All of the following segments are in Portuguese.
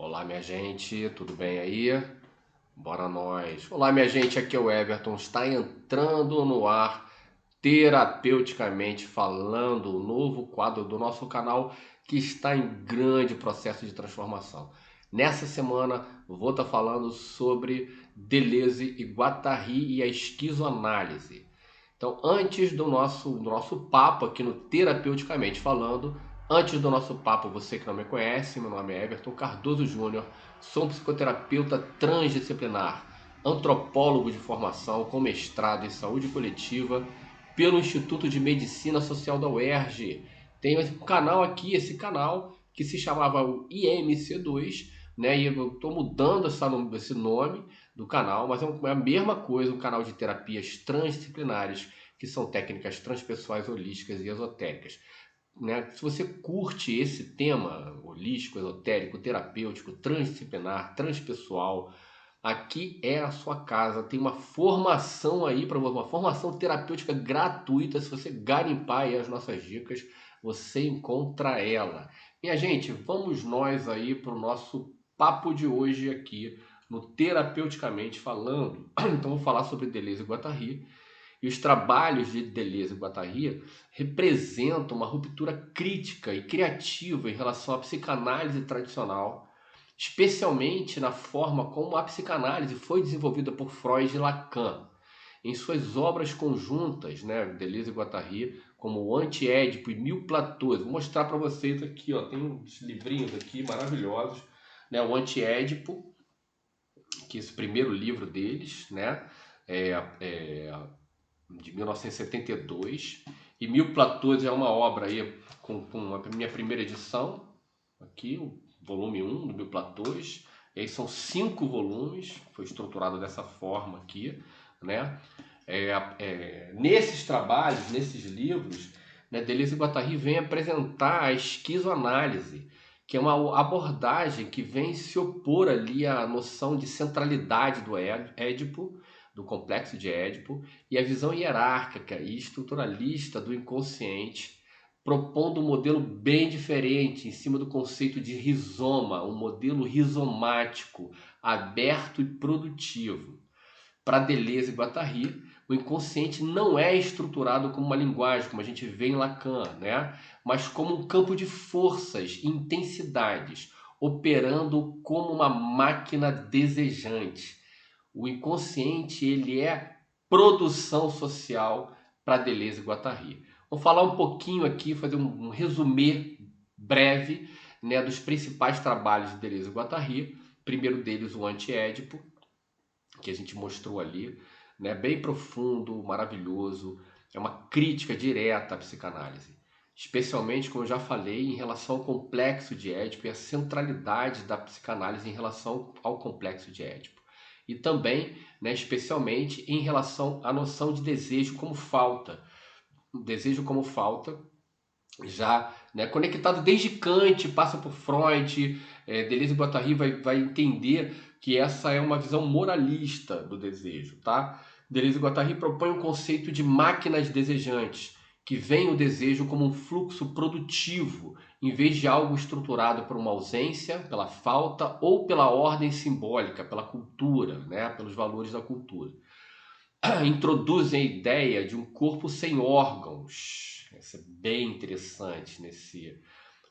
Olá, minha gente, tudo bem aí? Bora nós. Olá, minha gente, aqui é o Everton. Está entrando no ar terapeuticamente falando, o novo quadro do nosso canal que está em grande processo de transformação. Nessa semana vou estar falando sobre Deleuze e Guattari e a esquizoanálise. Então, antes do nosso papo aqui no Terapeuticamente Falando, antes do nosso papo, você que não me conhece, meu nome é Everton Cardoso Júnior, sou um psicoterapeuta transdisciplinar, antropólogo de formação com mestrado em saúde coletiva pelo Instituto de Medicina Social da UERJ. Tenho um canal aqui, esse canal que se chamava o IMC2, né? E eu estou mudando esse nome do canal, mas é a mesma coisa, um canal de terapias transdisciplinares, que são técnicas transpessoais, holísticas e esotéricas. Né? Se você curte esse tema holístico, esotérico, terapêutico, transdisciplinar, transpessoal, aqui é a sua casa. Tem uma formação aí para você, uma formação terapêutica gratuita. Se você garimpar aí as nossas dicas, você encontra ela. Minha gente, vamos nós aí para o nosso papo de hoje aqui no Terapeuticamente Falando. Então vou falar sobre Deleuze e Guattari. E os trabalhos de Deleuze e Guattari representam uma ruptura crítica e criativa em relação à psicanálise tradicional, especialmente na forma como a psicanálise foi desenvolvida por Freud e Lacan. Em suas obras conjuntas, né, Deleuze e Guattari, como o Anti-Édipo e Mil Platôs. Vou mostrar para vocês aqui, ó, tem uns livrinhos aqui maravilhosos, né, o Anti-Édipo, que é esse primeiro livro deles, né, é, é, de 1972, e Mil Platôs é uma obra aí com a minha primeira edição, aqui, o volume 1 do Mil Platôs, e aí são 5 volumes, foi estruturado dessa forma aqui, né? Nesses trabalhos, nesses livros, né, Deleuze e Guattari vem apresentar a esquizoanálise, que é uma abordagem que vem se opor ali à noção de centralidade do Édipo, do complexo de Édipo, e a visão hierárquica e estruturalista do inconsciente, propondo um modelo bem diferente em cima do conceito de rizoma, um modelo rizomático, aberto e produtivo. Para Deleuze e Guattari, o inconsciente não é estruturado como uma linguagem, como a gente vê em Lacan, né? Mas como um campo de forças e intensidades, operando como uma máquina desejante. O inconsciente ele é produção social para Deleuze e Guattari. Vamos falar um pouquinho aqui, fazer um resumê breve, né, dos principais trabalhos de Deleuze e Guattari. Primeiro deles, o Anti-Édipo, que a gente mostrou ali, né? Bem profundo, maravilhoso. É uma crítica direta à psicanálise, especialmente, como eu já falei, em relação ao complexo de Édipo e a centralidade da psicanálise em relação ao complexo de Édipo. E também, né, especialmente, em relação à noção de desejo como falta. O desejo como falta já, né, conectado desde Kant, passa por Freud, Deleuze e Guattari vai entender que essa é uma visão moralista do desejo, tá? Deleuze e Guattari propõe um conceito de máquinas desejantes, que veem o desejo como um fluxo produtivo, em vez de algo estruturado por uma ausência, pela falta ou pela ordem simbólica, pela cultura, né, pelos valores da cultura. Introduzem a ideia de um corpo sem órgãos. Isso é bem interessante nesse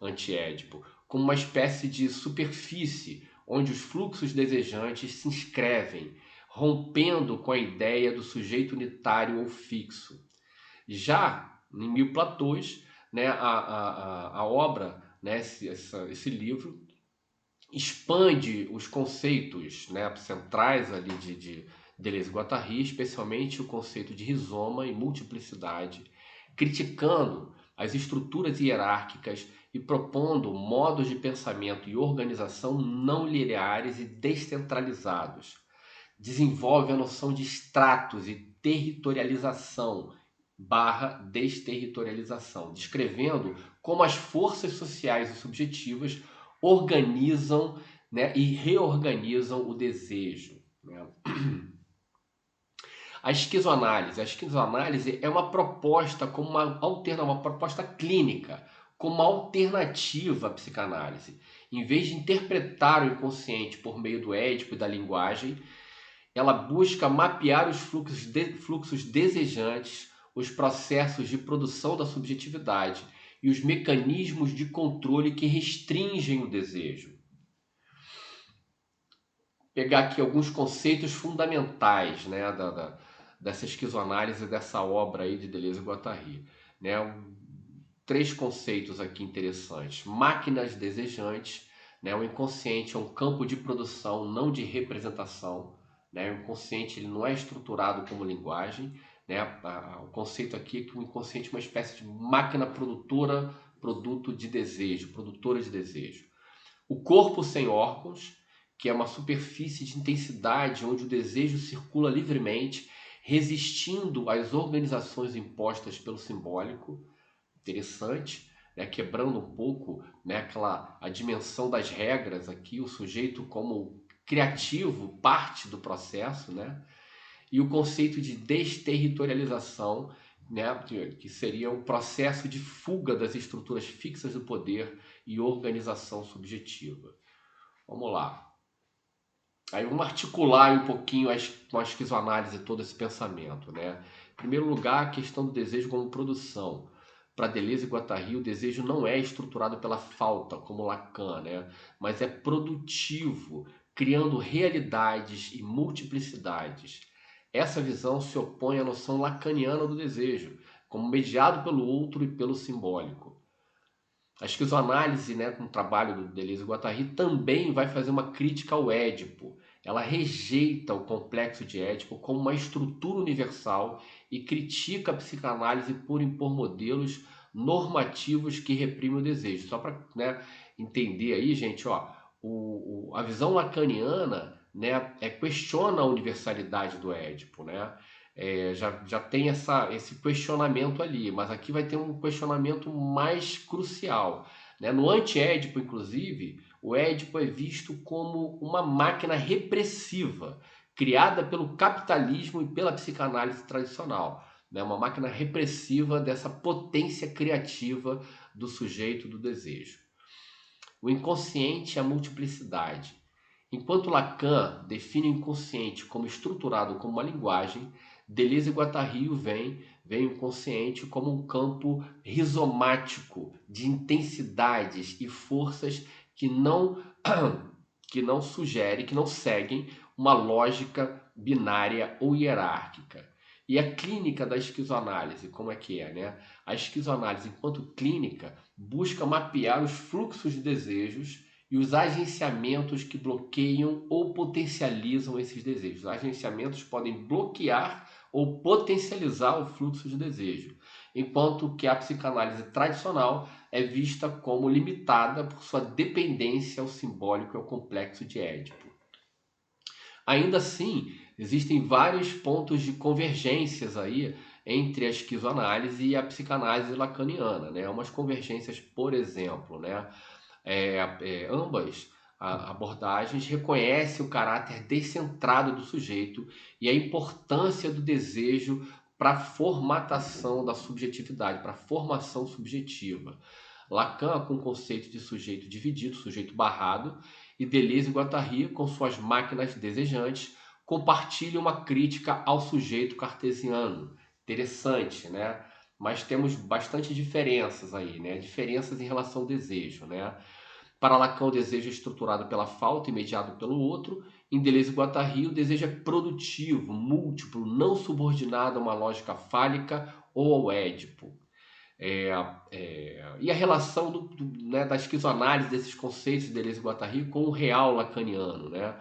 antiédipo, como uma espécie de superfície onde os fluxos desejantes se inscrevem, rompendo com a ideia do sujeito unitário ou fixo. Já em Mil Platôs, né, a obra, né, esse livro, expande os conceitos, né, centrais ali de Deleuze e Guattari, especialmente o conceito de rizoma e multiplicidade, criticando as estruturas hierárquicas e propondo modos de pensamento e organização não lineares e descentralizados. Desenvolve a noção de estratos e territorialização barra desterritorialização, descrevendo como as forças sociais e subjetivas organizam, né, e reorganizam o desejo. Né? A esquizoanálise é uma proposta como uma alternativa, uma proposta clínica, como uma alternativa à psicanálise. Em vez de interpretar o inconsciente por meio do Édipo e da linguagem, ela busca mapear os fluxos desejantes, os processos de produção da subjetividade e os mecanismos de controle que restringem o desejo. Pegar aqui alguns conceitos fundamentais, né, dessa esquizoanálise, dessa obra aí de Deleuze e Guattari, né? Três conceitos aqui interessantes. Máquinas desejantes, né? O inconsciente é um campo de produção, não de representação, né? O inconsciente ele não é estruturado como linguagem, né? O conceito aqui é que o inconsciente é uma espécie de máquina produtora, produtora de desejo. O corpo sem órgãos, que é uma superfície de intensidade onde o desejo circula livremente, resistindo às organizações impostas pelo simbólico. Interessante, né? Quebrando um pouco, né, a dimensão das regras aqui, o sujeito como criativo, parte do processo, né? E o conceito de desterritorialização, né, que seria o processo de fuga das estruturas fixas do poder e organização subjetiva. Vamos lá. Aí vamos articular um pouquinho com a esquizoanálise todo esse pensamento, né? Em primeiro lugar, a questão do desejo como produção. Para Deleuze e Guattari, o desejo não é estruturado pela falta, como Lacan, né? Mas é produtivo, criando realidades e multiplicidades. Essa visão se opõe à noção lacaniana do desejo, como mediado pelo outro e pelo simbólico. A esquizoanálise, né, com o trabalho do Deleuze e Guattari, também vai fazer uma crítica ao Édipo. Ela rejeita o complexo de Édipo como uma estrutura universal e critica a psicanálise por impor modelos normativos que reprimem o desejo. Só para, né, entender aí, gente, ó, a visão lacaniana, né, questiona a universalidade do Édipo, né? Já tem esse questionamento ali, mas aqui vai ter um questionamento mais crucial, né? No anti-Édipo, inclusive, o Édipo é visto como uma máquina repressiva, criada pelo capitalismo e pela psicanálise tradicional, né? Uma máquina repressiva dessa potência criativa do sujeito do desejo. O inconsciente é a multiplicidade. Enquanto Lacan define o inconsciente como estruturado como uma linguagem, Deleuze e Guattari veem o inconsciente como um campo rizomático de intensidades e forças que não que não seguem uma lógica binária ou hierárquica. E a clínica da esquizoanálise, como é que é, né? A esquizoanálise, enquanto clínica, busca mapear os fluxos de desejos e os agenciamentos que bloqueiam ou potencializam esses desejos. Os agenciamentos podem bloquear ou potencializar o fluxo de desejo, enquanto que a psicanálise tradicional é vista como limitada por sua dependência ao simbólico e ao complexo de Édipo. Ainda assim, existem vários pontos de convergências aí entre a esquizoanálise e a psicanálise lacaniana, né? Umas convergências, por exemplo, né? Ambas abordagens reconhecem o caráter descentrado do sujeito e a importância do desejo para a formatação da subjetividade, para a formação subjetiva. Lacan com o conceito de sujeito dividido, sujeito barrado, e Deleuze e Guattari com suas máquinas desejantes compartilham uma crítica ao sujeito cartesiano. Interessante, né? Mas temos bastante diferenças aí, né? Diferenças em relação ao desejo, né? Para Lacan, o desejo é estruturado pela falta e mediado pelo outro. Em Deleuze e Guattari, o desejo é produtivo, múltiplo, não subordinado a uma lógica fálica ou ao Édipo. E a relação né, da esquizoanálise desses conceitos de Deleuze e Guattari com o real lacaniano, né?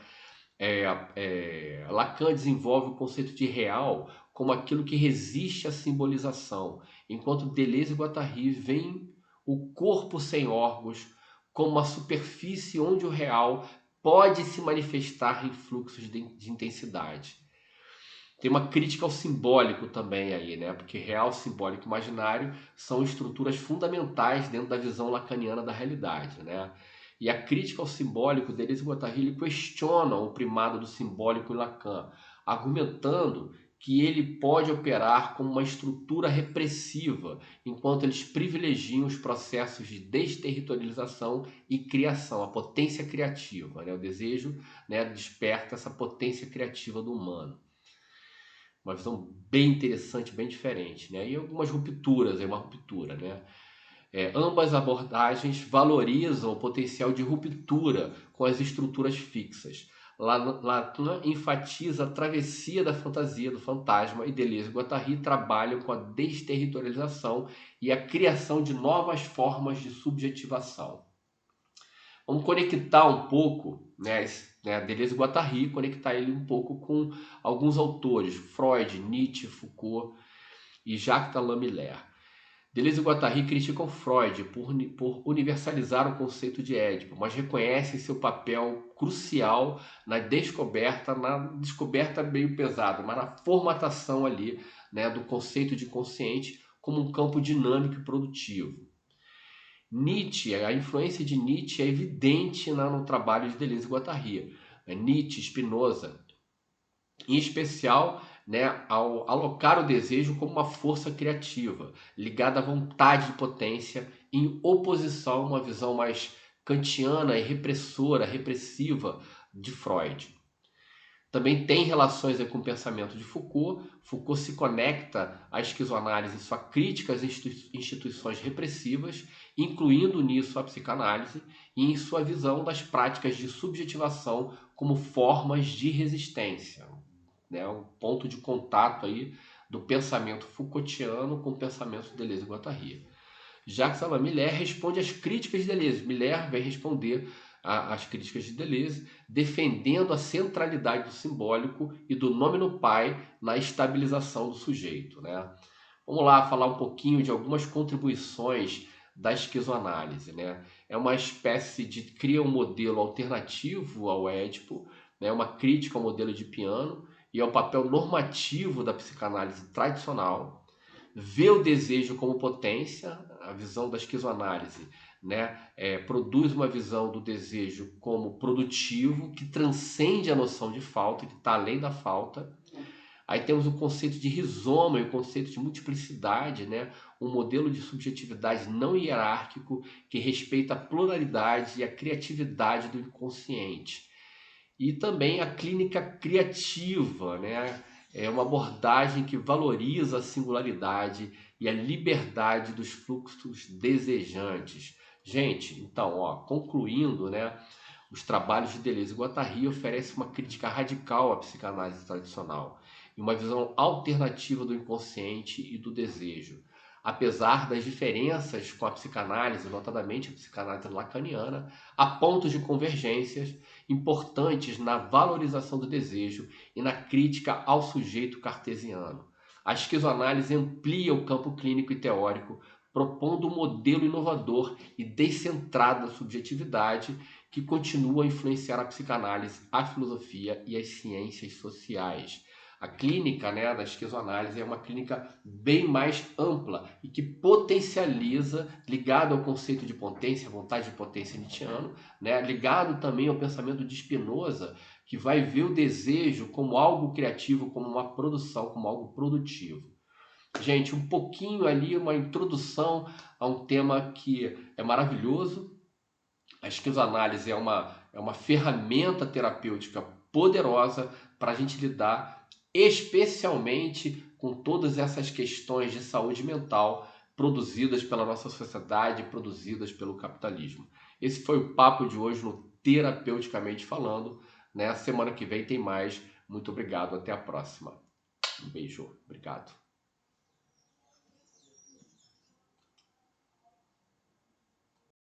Lacan desenvolve o conceito de real como aquilo que resiste à simbolização, enquanto Deleuze e Guattari veem o corpo sem órgãos como uma superfície onde o real pode se manifestar em fluxos de intensidade. Tem uma crítica ao simbólico também aí, né? Porque real, simbólico e imaginário são estruturas fundamentais dentro da visão lacaniana da realidade, né? E a crítica ao simbólico, Deleuze e Guattari questionam o primado do simbólico em Lacan, argumentando que ele pode operar como uma estrutura repressiva, enquanto eles privilegiam os processos de desterritorialização e criação, a potência criativa, né? O desejo, né, desperta essa potência criativa do humano. Uma visão bem interessante, bem diferente, né? E algumas rupturas, uma ruptura, né? Ambas abordagens valorizam o potencial de ruptura com as estruturas fixas. Lacan enfatiza a travessia da fantasia, do fantasma, e Deleuze e Guattari trabalham com a desterritorialização e a criação de novas formas de subjetivação. Vamos conectar um pouco, né, Deleuze e Guattari, conectar ele um pouco com alguns autores, Freud, Nietzsche, Foucault e Jacques Alain Miller. Deleuze e Guattari criticam Freud por universalizar o conceito de Édipo, mas reconhecem seu papel crucial na descoberta meio pesada, mas na formatação ali, né, do conceito de consciente como um campo dinâmico e produtivo. Nietzsche, a influência de Nietzsche é evidente no trabalho de Deleuze e Guattari. Nietzsche, Spinoza, em especial, né, ao alocar o desejo como uma força criativa, ligada à vontade de potência, em oposição a uma visão mais kantiana e repressora, repressiva de Freud. Também tem relações com o pensamento de Foucault. Foucault se conecta à esquizoanálise e sua crítica às instituições repressivas, incluindo nisso a psicanálise, e em sua visão das práticas de subjetivação como formas de resistência. Né, um ponto de contato aí do pensamento Foucaultiano com o pensamento de Deleuze e Guattari. Jacques Alain Miller responde às críticas de Deleuze. Miller vai responder às críticas de Deleuze, defendendo a centralidade do simbólico e do nome no pai na estabilização do sujeito. Né? Vamos lá falar um pouquinho de algumas contribuições da esquizoanálise. Né? É uma espécie de cria um modelo alternativo ao Édipo, né? Uma crítica ao modelo de piano e ao papel normativo da psicanálise tradicional, vê o desejo como potência, a visão da esquizoanálise, né, produz uma visão do desejo como produtivo, que transcende a noção de falta, que está além da falta. Aí temos o conceito de rizoma e o conceito de multiplicidade, né, um modelo de subjetividade não hierárquico que respeita a pluralidade e a criatividade do inconsciente. E também a clínica criativa, né? É uma abordagem que valoriza a singularidade e a liberdade dos fluxos desejantes. Gente, então, concluindo, né? Os trabalhos de Deleuze e Guattari oferecem uma crítica radical à psicanálise tradicional e uma visão alternativa do inconsciente e do desejo. Apesar das diferenças com a psicanálise, notadamente a psicanálise lacaniana, há pontos de convergências importantes na valorização do desejo e na crítica ao sujeito cartesiano. A esquizoanálise amplia o campo clínico e teórico, propondo um modelo inovador e descentrado da subjetividade que continua a influenciar a psicanálise, a filosofia e as ciências sociais. A clínica, né, da esquizoanálise é uma clínica bem mais ampla e que potencializa, ligado ao conceito de potência, vontade de potência nietzschiano, né, ligado também ao pensamento de Spinoza, que vai ver o desejo como algo criativo, como uma produção, como algo produtivo. Gente, um pouquinho ali, uma introdução a um tema que é maravilhoso. A esquizoanálise é uma ferramenta terapêutica poderosa para a gente lidar especialmente com todas essas questões de saúde mental produzidas pela nossa sociedade, produzidas pelo capitalismo. Esse foi o papo de hoje no Terapeuticamente Falando. Né? Semana que vem tem mais. Muito obrigado. Até a próxima. Um beijo. Obrigado.